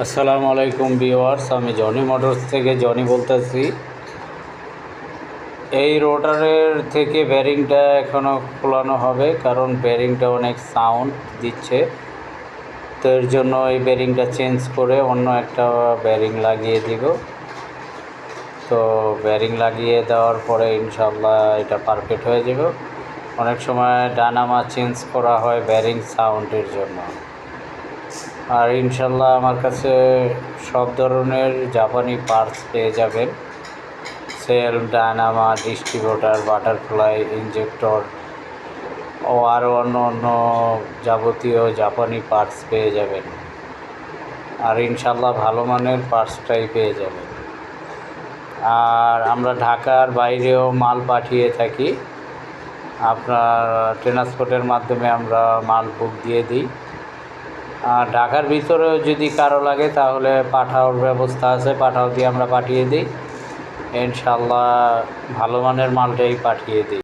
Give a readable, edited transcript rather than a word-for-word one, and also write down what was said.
আসসালামু আলাইকুম ভিউয়ার্স, আমি জনি মোটরস থেকে জনি বলতেছি। এই রোটারের থেকে ব্যারিংটা এখনও খোলানো হবে, কারণ ব্যারিংটা অনেক সাউন্ড দিচ্ছে। তো এর জন্য এই ব্যারিংটা চেঞ্জ করে অন্য একটা ব্যারিং লাগিয়ে দিব। তো ব্যারিং লাগিয়ে দেওয়ার পরে ইনশাল্লাহ এটা পারফেক্ট হয়ে যাবে। অনেক সময় ডায়নামা চেঞ্জ করা হয় ব্যারিং সাউন্ডের জন্য। আর ইনশাল্লাহ আমার কাছে সব ধরনের জাপানি পার্টস পেয়ে যাবেন। Cell, dynamo, distributor, butterfly, injector ও আরও অন্য যাবতীয় জাপানি পার্টস পেয়ে যাবেন। আর ইনশাল্লাহ ভালো মানের পার্টসটাই পেয়ে যাবেন। আর আমরা ঢাকার বাইরেও মাল পাঠিয়ে থাকি। আপনার ট্রান্সপোর্টের মাধ্যমে আমরা মাল বুক দিয়ে দিই। আর ঢাকার ভিতরেও যদি কারো লাগে তাহলে পাঠাওয়ার ব্যবস্থা আছে, পাঠাও দিয়ে আমরা পাঠিয়ে দিই। ইনশাল্লাহ ভালো মানের মালটাই পাঠিয়ে দিই।